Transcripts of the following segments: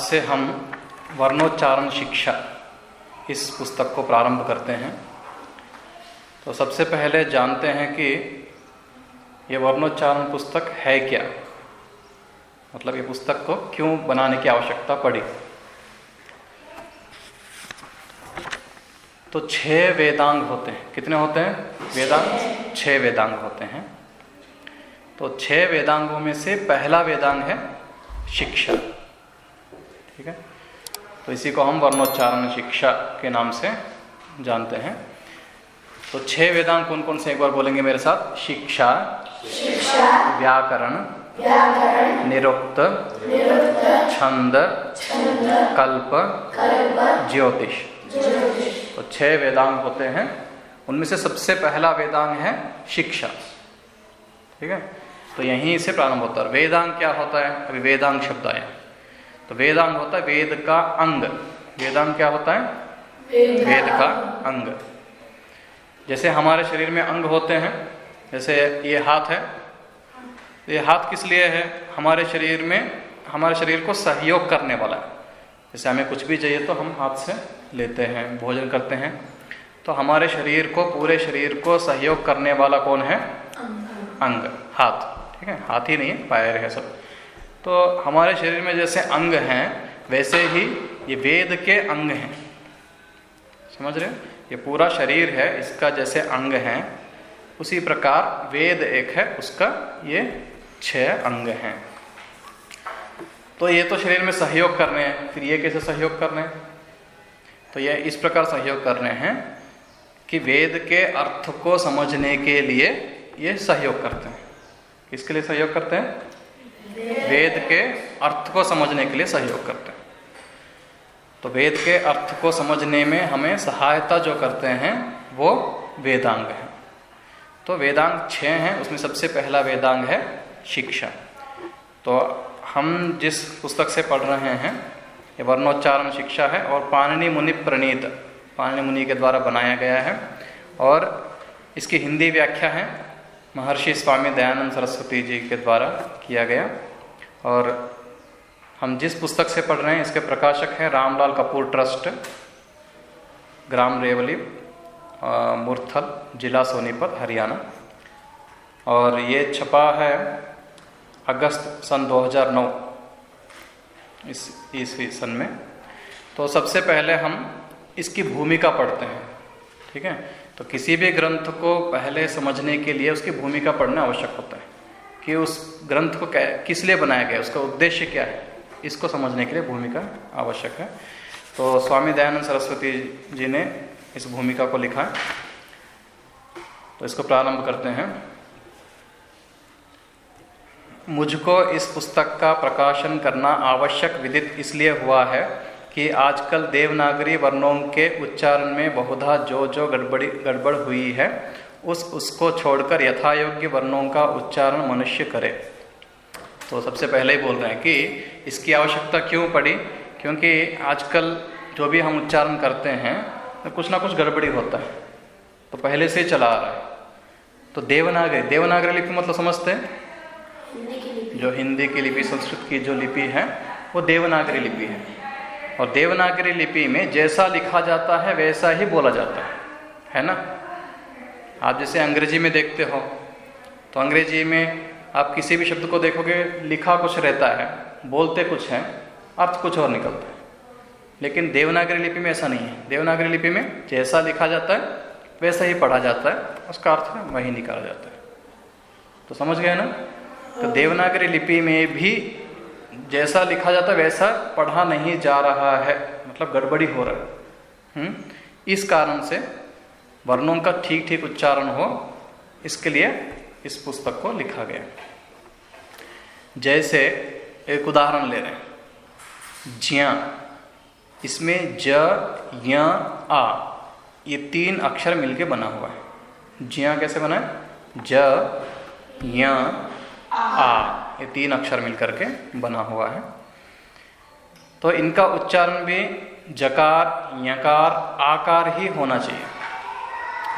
से हम वर्णोच्चारण शिक्षा इस पुस्तक को प्रारंभ करते हैं। तो सबसे पहले जानते हैं कि ये वर्णोच्चारण पुस्तक है क्या, मतलब ये पुस्तक को क्यों बनाने की आवश्यकता पड़ी। तो 6 वेदांग होते हैं। कितने होते हैं वेदांग? 6 वेदांग होते हैं। तो 6 वेदांगों में से पहला वेदांग है शिक्षा, ठीक है। तो इसी को हम वर्णोच्चारण शिक्षा के नाम से जानते हैं। तो 6 वेदांग कौन कौन से एक बार बोलेंगे मेरे साथ? शिक्षा, व्याकरण, निरुक्त, छंद, कल्प, ज्योतिष। तो 6 वेदांग होते हैं। उनमें से सबसे पहला वेदांग है शिक्षा, ठीक है। तो यहीं से प्रारंभ होता है। वेदांग क्या होता है? अभी वेदांग शब्द आया। तो वेदांग होता है वेद का अंग। वेदांग क्या होता है? वेद का अंग। जैसे हमारे शरीर में अंग होते हैं, जैसे ये हाथ है। ये हाथ किस लिए है? हमारे शरीर में, हमारे शरीर को सहयोग करने वाला है। जैसे हमें कुछ भी चाहिए तो हम हाथ से लेते हैं, भोजन करते हैं। तो हमारे शरीर को, पूरे शरीर को सहयोग करने वाला कौन है? अंग, हाथ, ठीक है। हाथ ही नहीं है, पैर है सब। तो हमारे शरीर में जैसे अंग हैं, वैसे ही ये वेद के अंग हैं। समझ रहे हो? ये पूरा शरीर है, इसका जैसे अंग हैं, उसी प्रकार वेद एक है, उसका ये 6 अंग हैं। तो ये तो शरीर में सहयोग करने हैं। फिर ये कैसे सहयोग करने हैं? तो ये इस प्रकार सहयोग करने हैं कि वेद के अर्थ को समझने के लिए ये सहयोग करते हैं। किसके लिए सहयोग करते हैं? वेद के अर्थ को समझने के लिए सहयोग करते हैं। तो वेद के अर्थ को समझने में हमें सहायता जो करते हैं वो वेदांग हैं। तो वेदांग 6 हैं, उसमें सबसे पहला वेदांग है शिक्षा। तो हम जिस पुस्तक से पढ़ रहे हैं ये वर्णोच्चारण शिक्षा है और पाणिनि मुनि प्रणीत, पाणिनि मुनि के द्वारा बनाया गया है। और इसकी हिंदी व्याख्या है महर्षि स्वामी दयानंद सरस्वती जी के द्वारा किया गया। और हम जिस पुस्तक से पढ़ रहे हैं इसके प्रकाशक हैं रामलाल कपूर ट्रस्ट, ग्राम रेवली, मुरथल, जिला सोनीपत, हरियाणा। और ये छपा है अगस्त सन 2009 इस ईस्वी सन में। तो सबसे पहले हम इसकी भूमिका पढ़ते हैं, ठीक है। तो किसी भी ग्रंथ को पहले समझने के लिए उसकी भूमिका पढ़ना आवश्यक होता है कि उस ग्रंथ को किस लिए बनाया गया, उसका उद्देश्य क्या है, इसको समझने के लिए भूमिका आवश्यक है। तो स्वामी दयानंद सरस्वती जी ने इस भूमिका को लिखा है। तो इसको प्रारंभ करते हैं। मुझको इस पुस्तक का प्रकाशन करना आवश्यक विदित इसलिए हुआ है कि आजकल देवनागरी वर्णों के उच्चारण में बहुधा जो गड़बड़ हुई है उसको छोड़कर यथायोग्य वर्णों का उच्चारण मनुष्य करे। तो सबसे पहले ही बोल रहे हैं कि इसकी आवश्यकता क्यों पड़ी, क्योंकि आजकल जो भी हम उच्चारण करते हैं तो कुछ ना कुछ गड़बड़ी होता है, तो पहले से चला आ रहा है। तो देवनागरी लिपि मतलब समझते हैं? जो हिंदी की लिपि, संस्कृत की जो लिपि है वो देवनागरी लिपि है। और देवनागरी लिपि में जैसा लिखा जाता है वैसा ही बोला जाता है ना। आप जैसे अंग्रेजी में देखते हो तो अंग्रेजी में आप किसी भी शब्द को देखोगे, लिखा कुछ रहता है, बोलते कुछ हैं, अर्थ कुछ और निकलता है। लेकिन देवनागरी लिपि में ऐसा नहीं है। देवनागरी लिपि में जैसा लिखा जाता है वैसा ही पढ़ा जाता है, उसका अर्थ वही निकाला जाता है। तो समझ गए ना? तो देवनागरी लिपि में भी जैसा लिखा जाता है वैसा पढ़ा नहीं जा रहा है, मतलब गड़बड़ी हो रहा है। इस कारण से वर्णों का ठीक ठीक उच्चारण हो, इसके लिए इस पुस्तक को लिखा गया। जैसे एक उदाहरण ले रहे हैं, ज्या, इसमें ज, य, आ, ये 3 अक्षर मिलके बना हुआ है। ज्या कैसे बना है? ज, य, आ, ये 3 अक्षर मिलकर के बना हुआ है। तो इनका उच्चारण भी जकार, यकार, आकार ही होना चाहिए।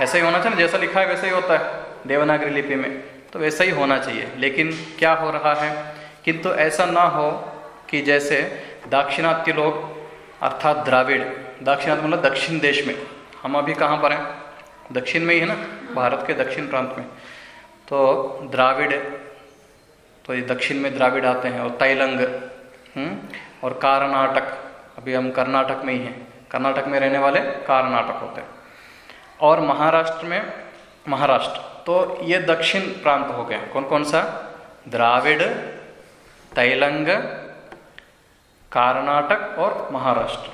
ऐसा ही होना चाहिए, जैसा लिखा है वैसा ही होता है देवनागरी लिपि में, तो वैसा ही होना चाहिए। लेकिन क्या हो रहा है, किंतु ऐसा ना हो कि जैसे दाक्षिणात्य लोग अर्थात द्राविड़, दाक्षिणात्य मतलब दक्षिण देश में, हम अभी कहाँ पर हैं? दक्षिण में ही है ना, भारत के दक्षिण प्रांत में। तो द्राविड़, तो ये दक्षिण में द्राविड़ आते हैं, और तैलंग, और कर्नाटक, अभी हम कर्नाटक में ही हैं, कर्नाटक में रहने वाले कर्नाटक होते हैं। और महाराष्ट्र में महाराष्ट्र, तो ये दक्षिण प्रांत हो गया। कौन कौन सा? द्राविड़, तैलंग, कर्नाटक और महाराष्ट्र।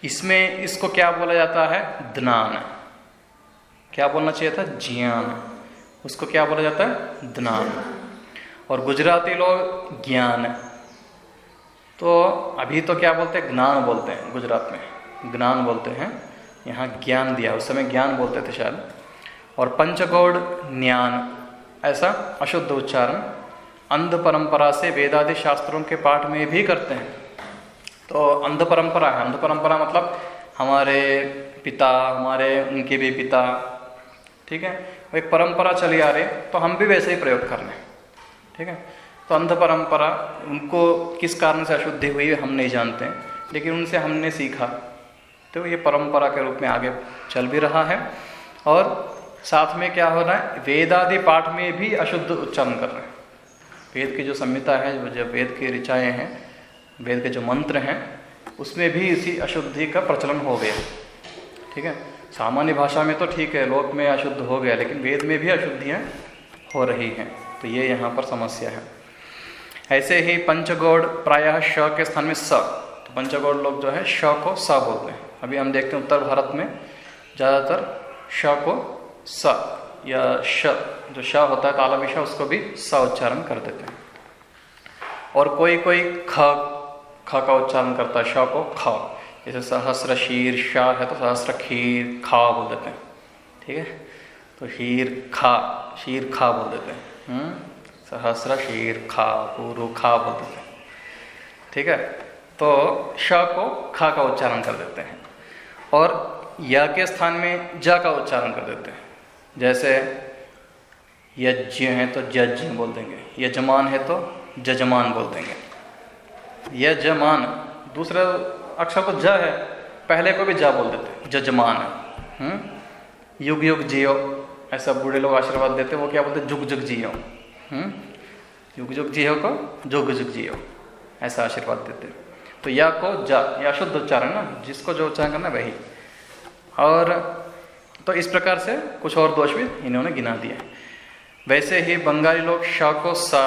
इसमें इसको क्या बोला जाता है? ज्ञान। क्या बोलना चाहिए था? ज्ञान। उसको क्या बोला जाता है? ज्ञान। और गुजराती लोग ज्ञान। तो अभी तो क्या बोलते हैं? ज्ञान बोलते हैं, गुजरात में ज्ञान बोलते हैं, यहाँ ज्ञान दिया, उस समय ज्ञान बोलते थे शायद। और पंचगौड़ ज्ञान, ऐसा अशुद्ध उच्चारण अंध परंपरा से वेदादि शास्त्रों के पाठ में भी करते हैं। तो अंध परंपरा है, अंध परंपरा मतलब हमारे पिता, हमारे उनके भी पिता, ठीक है, वो एक परंपरा चली आ रही, तो हम भी वैसे ही प्रयोग कर रहे हैं, ठीक है। तो अंध परंपरा, उनको किस कारण से अशुद्धि हुई हम नहीं जानते हैं, लेकिन उनसे हमने सीखा, तो ये परंपरा के रूप में आगे चल भी रहा है। और साथ में क्या हो रहा है? वेदादि पाठ में भी अशुद्ध उच्चारण कर रहे हैं। वेद की जो संहिता है, जो वेद की ऋचाएँ हैं, वेद के जो मंत्र हैं, उसमें भी इसी अशुद्धि का प्रचलन हो गया, ठीक है। सामान्य भाषा में तो ठीक है, लोक में अशुद्ध हो गया, लेकिन वेद में भी अशुद्धियाँ हो रही हैं, तो ये यहाँ पर समस्या है। ऐसे ही पंचगौड़ प्रायः श के स्थान में स, तो पंचगौड़ लोग जो है श को स बोलते हैं। अभी हम देखते हैं उत्तर भारत में ज़्यादातर श को स, या श, जो श होता है तालव्य श, उसको भी स उच्चारण कर देते हैं। और कोई कोई ख का उच्चारण करता है, श को ख, जैसे सहस्र शीर शाह है तो सहस्र खीर खा बोल देते हैं, ठीक है। तो शीर खा बोल देते हैं, सहस्र शीर खा, पूरु खा बोल देते हैं, ठीक है। तो श को खा का उच्चारण कर देते हैं। और य के स्थान में ज का उच्चारण कर देते हैं। जैसे यज्ञ है तो जज्ञ बोल देंगे, यजमान है तो जजमान बोल देंगे। यजमान, दूसरा अक्षर तो ज है, पहले को भी जा बोल देते, जजमान। युग युग जियो, ऐसा बूढ़े लोग आशीर्वाद देते, वो क्या बोलते? जुग जुग जियो। युग युग जियो को जुग जुग जियो, ऐसा आशीर्वाद देते। तो या को जा, या शुद्ध उच्चारण ना, जिसको जो उच्चारण करना वही। और तो इस प्रकार से कुछ और दोष भी इन्होंने गिना दिए। वैसे ही बंगाली लोग श को सा,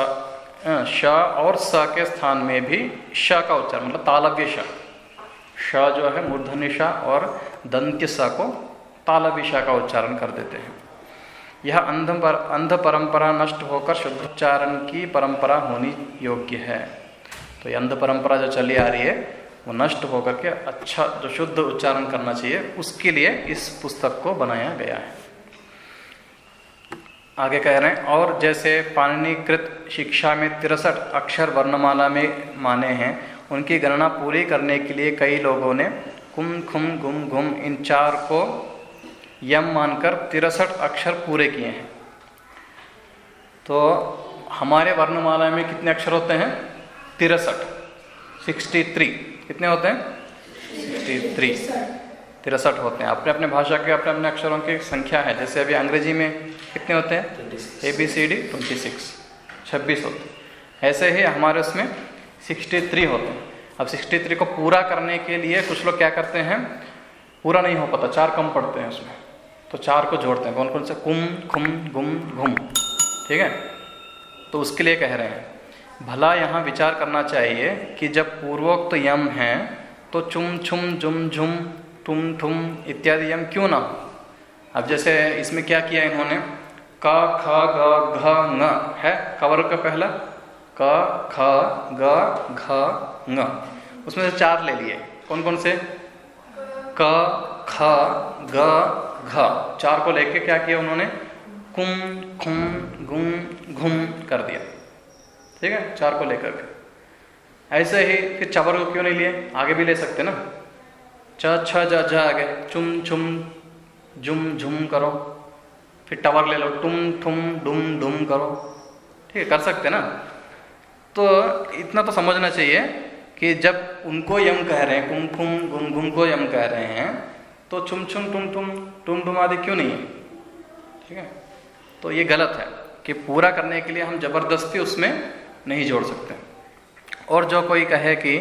श और स के स्थान में भी श का उच्चारण, मतलब तालव्य श, श जो है मूर्धन्य श, और दंत्य स को तालव्य श का उच्चारण कर देते हैं। यह अंध परंपरा नष्ट होकर शुद्ध उच्चारण की परंपरा होनी योग्य है। तो ये अंध परंपरा जो चली आ रही है, वो नष्ट होकर के अच्छा जो शुद्ध उच्चारण करना चाहिए, उसके लिए इस पुस्तक को बनाया गया है। आगे कह रहे हैं, और जैसे पाणिनिकृत शिक्षा में 63 अक्षर वर्णमाला में माने हैं, उनकी गणना पूरी करने के लिए कई लोगों ने कुम खुम गुम घुम इन 4 को यम मानकर 63 अक्षर पूरे किए हैं। तो हमारे वर्णमाला में कितने अक्षर होते हैं? 63 कितने होते हैं? 63 होते हैं। अपने अपने भाषा के अपने अपने अक्षरों की संख्या है। जैसे अभी अंग्रेजी में कितने होते हैं? ABCD 26 होते हैं। ऐसे ही हमारे उसमें 63 होते हैं। अब 63 को पूरा करने के लिए कुछ लोग क्या करते हैं, पूरा नहीं हो पाता, 4 कम पड़ते हैं उसमें, तो 4 को जोड़ते हैं। कौन कौन से? कुम खुम गुम घुम, ठीक है। तो उसके लिए कह रहे हैं, भला यहाँ विचार करना चाहिए कि जब पूर्वोक्त यम हैं तो चुम छुम जुम झुम टुम ठुम इत्यादि यम क्यों ना हो? अब जैसे इसमें क्या किया इन्होंने, क ख ग घ ङ है कवर्ग का पहला, क ख ग घ ङ, उसमें से 4 ले लिए। कौन कौन से? क ख ग घ, 4 को लेके क्या किया उन्होंने, कुम खुम गुम घुम कर दिया। ठीक है, 4 को लेकर के। ऐसे ही फिर चवर को क्यों नहीं लिए, आगे भी ले सकते ना, च छ ज झ आगे चुम छुम जुम झुम करो, फिर टवर ले लो, टुम ठुम डुम डुम करो। ठीक है, कर सकते ना। तो इतना तो समझना चाहिए कि जब उनको यम कह रहे हैं, कुम खुम गुम घुम को यम कह रहे हैं, तो छुम छुम टुम टुम टुम टुम आदि क्यों नहीं है? ठीक है, तो ये गलत है कि पूरा करने के लिए हम जबरदस्ती उसमें नहीं जोड़ सकते। और जो कोई कहे कि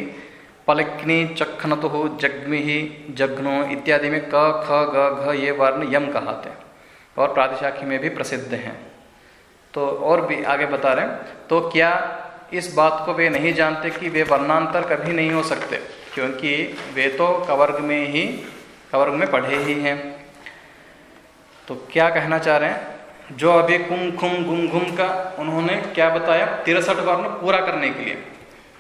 पलिक्नी चखनतु जग्मिहि जग्नो इत्यादि में क ख ग घ ये वर्ण यम कहते हैं और प्रातिशाख्य में भी प्रसिद्ध हैं। तो और भी आगे बता रहे हैं, तो क्या इस बात को वे नहीं जानते कि वे वर्णांतर कभी नहीं हो सकते, क्योंकि वे तो कवर्ग में पढ़े ही हैं। तो क्या कहना चाह रहे हैं, जो अभी कुम खुम गुम घुम का उन्होंने क्या बताया, 63 वर्ण पूरा करने के लिए,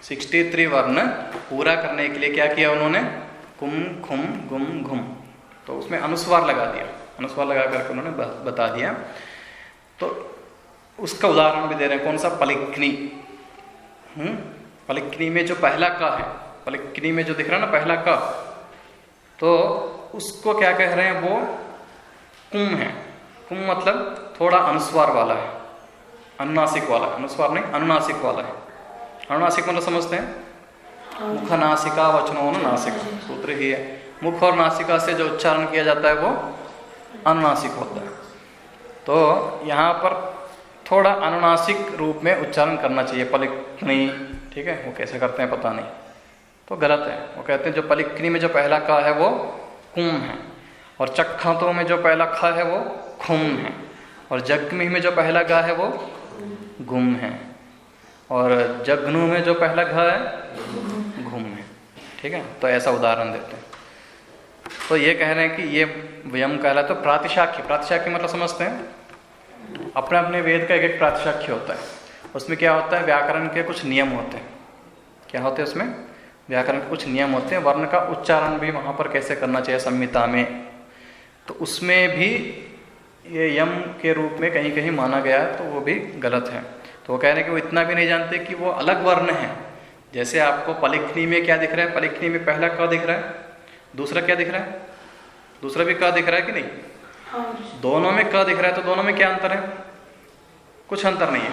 63 वर्ण पूरा करने के लिए क्या किया उन्होंने, कुम खुम गुम घुम, तो उसमें अनुस्वार लगा दिया, अनुस्वार लगा करके उन्होंने बता दिया। तो उसका उदाहरण भी दे रहे हैं, कौन सा, पलिक्नी। पलिक्नी में जो पहला क है, पलिक्नी में जो दिख रहा है ना पहला क, तो उसको क्या कह रहे हैं, वो कुम है। कुम मतलब थोड़ा अनुस्वार वाला है, अनुनासिक वाला, अनुस्वार नहीं अनुनासिक वाला है। अनुनासिक मतलब समझते हैं, मुख नासिका वचनो नासिका, सूत्र ही है। मुख और नासिका से जो उच्चारण किया जाता है वो अनुनासिक होता है। तो यहाँ पर थोड़ा अनुनासिक रूप में उच्चारण करना चाहिए, पलिक्नी। ठीक है, वो कैसे करते हैं पता नहीं, तो गलत है। वो कहते हैं जो पलिक्नी में जो पहला क है वो कुम है, और चक्खातों में जो पहला ख है वो खुम है, और जग्मी में जो पहला ग है वो गुम है, और जग्नु में जो पहला घ है घुम है। ठीक है, तो ऐसा उदाहरण देते हैं। तो ये कह रहे हैं कि ये यम कहलाता है। तो प्रातिशाख्य, प्रातिशाख्य मतलब समझते हैं, अपने अपने वेद का एक एक प्रातिशाख्य होता है। उसमें क्या होता है, व्याकरण के कुछ नियम होते हैं। क्या होते हैं उसमें, व्याकरण के कुछ नियम होते हैं। वर्ण का उच्चारण भी वहाँ पर कैसे करना चाहिए संहिता में, तो उसमें भी ये यम के रूप में कहीं कहीं माना गया है, तो वो भी गलत है। तो वो कह रहे हैं कि वो इतना भी नहीं जानते कि वो अलग वर्ण है। जैसे आपको पलिक्नी में क्या दिख रहा है, पलिक्नी में पहला क दिख रहा है, दूसरा क्या दिख रहा है, दूसरा भी क दिख रहा है कि नहीं, दोनों में क दिख रहा है, तो दोनों में क्या अंतर है, कुछ अंतर नहीं है।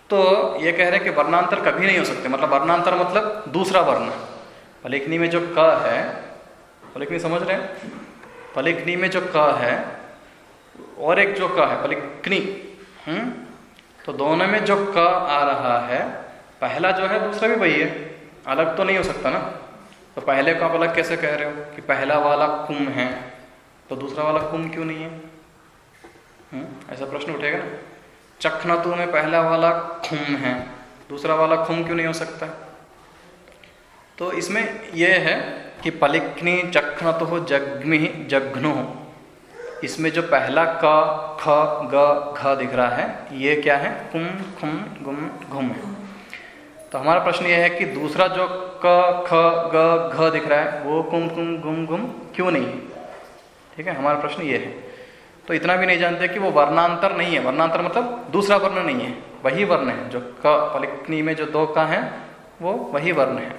तो ये कह रहे हैं कि वर्णांतर कभी नहीं हो सकते, मतलब वर्णांतर मतलब दूसरा वर्ण। पलिक्नी में जो क है, पलिक्नी समझ रहे हैं, पलिक्नी में जो क है और एक जो क है पलिक्नी, तो दोनों में जो क आ रहा है, पहला जो है दूसरा भी वही है, अलग तो नहीं हो सकता ना। तो पहले को आप अलग कैसे कह रहे हो कि पहला वाला कुम है तो दूसरा वाला कुम क्यों नहीं है? ऐसा प्रश्न उठेगा ना। चखनतु में पहला वाला खुम है, दूसरा वाला खुम क्यों नहीं हो सकता? तो इसमें यह है कि पलिक्नी चखनतु जग्मि जघ्नु, इसमें जो पहला क ख ग घ दिख रहा है, ये क्या है, कुम खुम गुम घुम है। तो हमारा प्रश्न ये है कि दूसरा जो क ख ग घ दिख रहा है वो कुम कुम गुम गुम क्यों नहीं है? ठीक है, हमारा प्रश्न ये है। तो इतना भी नहीं जानते कि वो वर्णांतर नहीं है। वर्णांतर मतलब दूसरा वर्ण नहीं है, वही वर्ण है। जो क पलिक्नी में जो दो क हैं वो वही वर्ण है।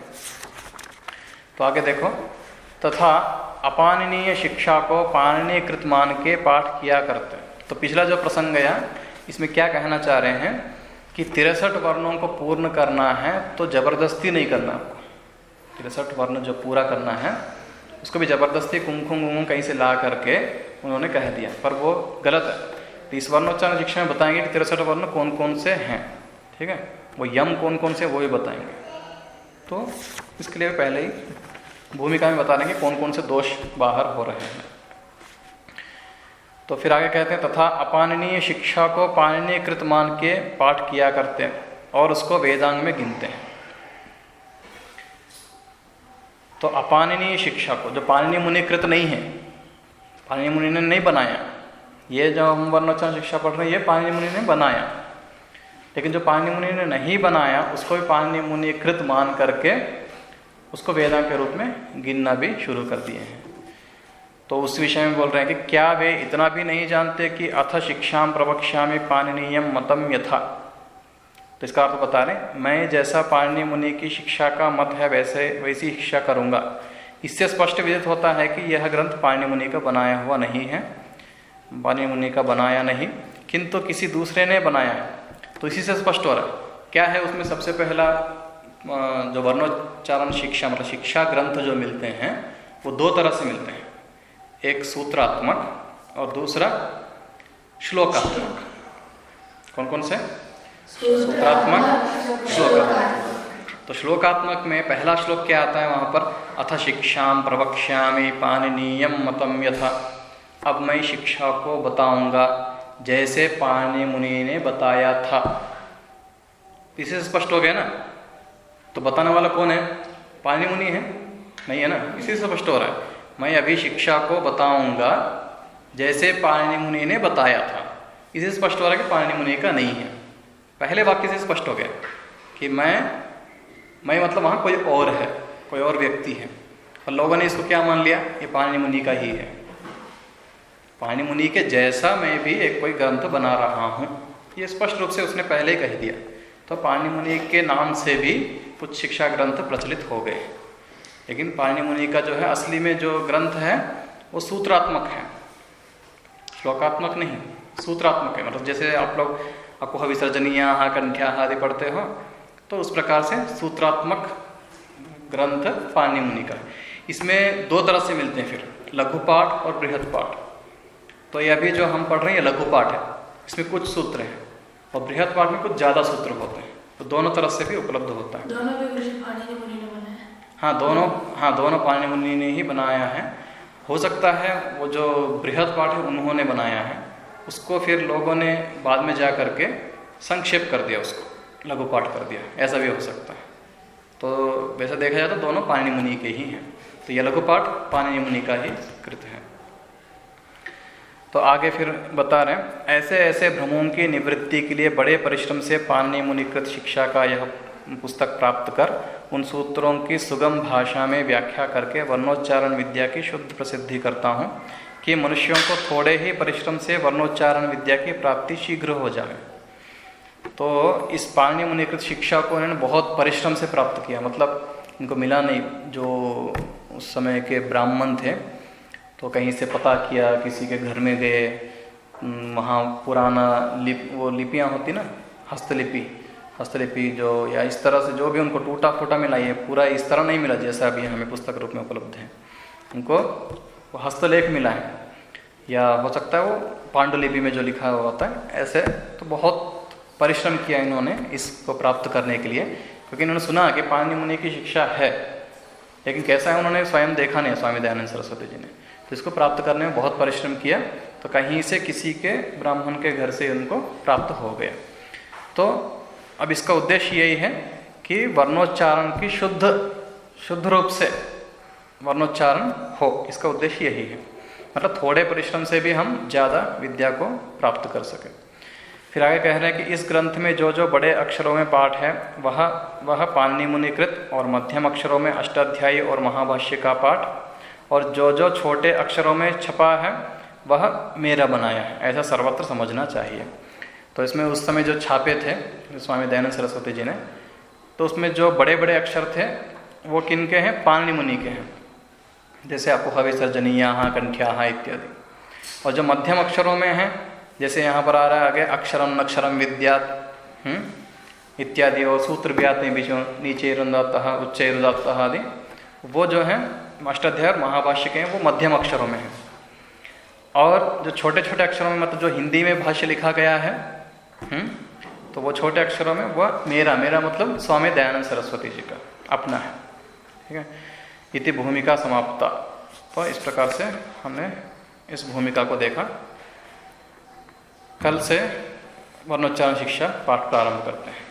तो आगे देखो, तथा अपाणनीय शिक्षा को पाणिनीय कृत मान के पाठ किया करते। तो पिछला जो प्रसंग गया, इसमें क्या कहना चाह रहे हैं कि 63 वर्णों को पूर्ण करना है तो जबरदस्ती नहीं करना आपको। 63 वर्ण जो पूरा करना है उसको भी जबरदस्ती कुमकुम गुम कहीं से ला करके उन्होंने कह दिया, पर वो गलत है। तो इस वर्णोच्चारण शिक्षा में बताएंगे कि 63 वर्ण कौन कौन से हैं। ठीक है, वो यम कौन कौन से वो भी बताएंगे। तो इसके लिए पहले ही भूमिका में बता देंगे कौन कौन से दोष बाहर हो रहे हैं। तो फिर आगे कहते हैं, तथा अपाणनीय शिक्षा को पाणिनीय कृत मान के पाठ किया करते हैं और उसको वेदांग में गिनते हैं। तो अपाणनीय शिक्षा को, जो पाणिनीय मुनि कृत नहीं है, पाणिनि मुनि ने नहीं बनाया। ये जो हम वर्णोच्चारण शिक्षा पढ़ रहे हैं ये पाणिनि मुनि ने बनाया, लेकिन जो पाणिनि मुनि ने नहीं बनाया उसको भी पाणिनि मुनि कृत मान करके उसको वेदांग के रूप में गिनना भी शुरू कर दिए हैं। तो उस विषय में बोल रहे हैं कि क्या वे इतना भी नहीं जानते कि अथ शिक्षाम प्रवक्ष्यामि पाणिनीयम मतम यथा। तो इसका अर्थ बता रहे, मैं जैसा पाणिनि मुनि की शिक्षा का मत है वैसी शिक्षा करूँगा। इससे स्पष्ट विदित होता है कि यह ग्रंथ पाणिनि मुनि का बनाया हुआ नहीं है, पाणिनि मुनि का बनाया नहीं, किंतु किसी दूसरे ने बनाया है। तो इसी से स्पष्ट हो रहा है क्या है उसमें। सबसे पहला जो वर्णोच्चारण शिक्षा मतलब शिक्षा ग्रंथ जो मिलते हैं वो दो तरह से मिलते हैं, एक सूत्रात्मक और दूसरा श्लोकात्मक। कौन कौन से? सूत्रात्मक, श्लोकात्मक। तो श्लोकात्मक में पहला श्लोक क्या आता है वहाँ पर, अथ शिक्षाम प्रवक्ष्यामि पाणिनीयम मतम यथा। अब मैं शिक्षा को बताऊंगा जैसे पाणिनि मुनि ने बताया था। इसे स्पष्ट हो गया ना। तो बताने वाला कौन है? पाणिनि मुनि है? नहीं है ना, इसी से स्पष्ट हो रहा है। मैं अभी शिक्षा को बताऊंगा जैसे पाणिनि मुनि ने बताया था। इसे स्पष्ट हो रहा है कि पाणिनि मुनि का नहीं है। पहले वाक्य से स्पष्ट हो गया कि मैं मतलब वहाँ कोई और है, कोई और व्यक्ति है, और लोगों ने इसको क्या मान लिया, ये पाणिनि मुनि का ही है। पाणिनि मुनि के जैसा मैं भी एक कोई ग्रंथ बना रहा हूँ, ये स्पष्ट रूप से उसने पहले ही कह दिया। तो पाणिनि मुनि के नाम से भी कुछ शिक्षा ग्रंथ प्रचलित हो गए, लेकिन पाणिनि मुनि का जो है असली में जो ग्रंथ है वो सूत्रात्मक है, श्लोकात्मक नहीं, सूत्रात्मक है। मतलब जैसे आप लोग अकुह विसर्जनीयाः कंठ्याः आदि पढ़ते हो, तो उस प्रकार से सूत्रात्मक ग्रंथ पाणिनि मुनि का। इसमें दो तरह से मिलते हैं फिर, लघु पाठ और बृहद पाठ। तो ये अभी जो हम पढ़ रहे हैं ये लघु पाठ है, इसमें कुछ सूत्र हैं, और बृहद पाठ में कुछ ज़्यादा सूत्र होते हैं। तो दोनों तरह से भी उपलब्ध होता है। दोनों भी पाणिनि मुनि ने बनाया? हाँ, दोनों पाणिनि मुनि ने ही बनाया है। हो सकता है वो जो बृहद पाठ है उन्होंने बनाया है, उसको फिर लोगों ने बाद में जा करके संक्षेप कर दिया, उसको लघु पाठ कर दिया, ऐसा भी हो सकता है। तो वैसे देखा जाए तो दोनों पाणिनि मुनि के ही हैं। तो यह लघु पाठ पाणिनि मुनि का ही कृत है। तो आगे फिर बता रहे हैं, ऐसे ऐसे भ्रमों की निवृत्ति के लिए बड़े परिश्रम से पाणिनि मुनिकृत शिक्षा का यह पुस्तक प्राप्त कर उन सूत्रों की सुगम भाषा में व्याख्या करके वर्णोच्चारण विद्या की शुद्ध प्रसिद्धि करता हूँ कि मनुष्यों को थोड़े ही परिश्रम से वर्णोच्चारण विद्या की प्राप्ति शीघ्र हो जाए। तो इस पाणिनि मुनिकृत शिक्षा को इन्होंने बहुत परिश्रम से प्राप्त किया, मतलब इनको मिला नहीं। जो उस समय के ब्राह्मण थे तो कहीं से पता किया, किसी के घर में गए, वहाँ पुराना वो लिपियाँ होती ना, हस्तलिपि जो, या इस तरह से जो भी उनको टूटा फूटा मिला, ये पूरा इस तरह नहीं मिला जैसा अभी हमें पुस्तक रूप में उपलब्ध है। उनको वो हस्तलेख मिला है, या हो सकता है वो पांडुलिपि में जो लिखा हुआ होता है ऐसे। तो बहुत परिश्रम किया इन्होंने इसको प्राप्त करने के लिए, क्योंकि इन्होंने सुना कि पाणिनि मुनि की शिक्षा है, लेकिन कैसा है उन्होंने स्वयं देखा नहीं, स्वामी दयानंद सरस्वती जी ने। तो इसको प्राप्त करने में बहुत परिश्रम किया, तो कहीं से किसी के ब्राह्मण के घर से उनको प्राप्त हो गया। तो अब इसका उद्देश्य यही है कि वर्णोच्चारण की शुद्ध रूप से वर्णोच्चारण हो, इसका उद्देश्य यही है। मतलब थोड़े परिश्रम से भी हम ज़्यादा विद्या को प्राप्त कर सकें। फिर आगे कह रहे हैं कि इस ग्रंथ में जो जो बड़े अक्षरों में पाठ है वह पाणिनि मुनिकृत, और मध्यम अक्षरों में अष्टाध्यायी और महाभाष्य का पाठ, और जो जो छोटे अक्षरों में छपा है वह मेरा बनाया है, ऐसा सर्वत्र समझना चाहिए। तो इसमें उस समय जो छापे थे स्वामी दयानंद सरस्वती जी ने, तो उसमें जो बड़े बड़े अक्षर थे वो किनके हैं? पाणिनि मुनि के हैं, जैसे अकुह विसर्जनीयाः कंठ्याः इत्यादि। और जो मध्यम अक्षरों में हैं, जैसे यहाँ पर आ रहा है आगे अक्षरम नक्षरम विद्यात् इत्यादि, और सूत्र भी आते हैं बीच में, नीचे रुदात्तः उच्चे रुदात्तः आदि, वो जो हैं अष्टाध्यायी और महाभाष्य के हैं, वो मध्यम अक्षरों में हैं। और जो छोटे छोटे अक्षरों में, मतलब जो हिंदी में भाष्य लिखा गया है, तो वो छोटे अक्षरों में वह मेरा मतलब स्वामी दयानंद सरस्वती जी का अपना है। ठीक है, इति भूमिका समाप्ता। तो इस प्रकार से हमने इस भूमिका को देखा। कल से वर्णोच्चारण शिक्षा पाठ प्रारंभ करते हैं।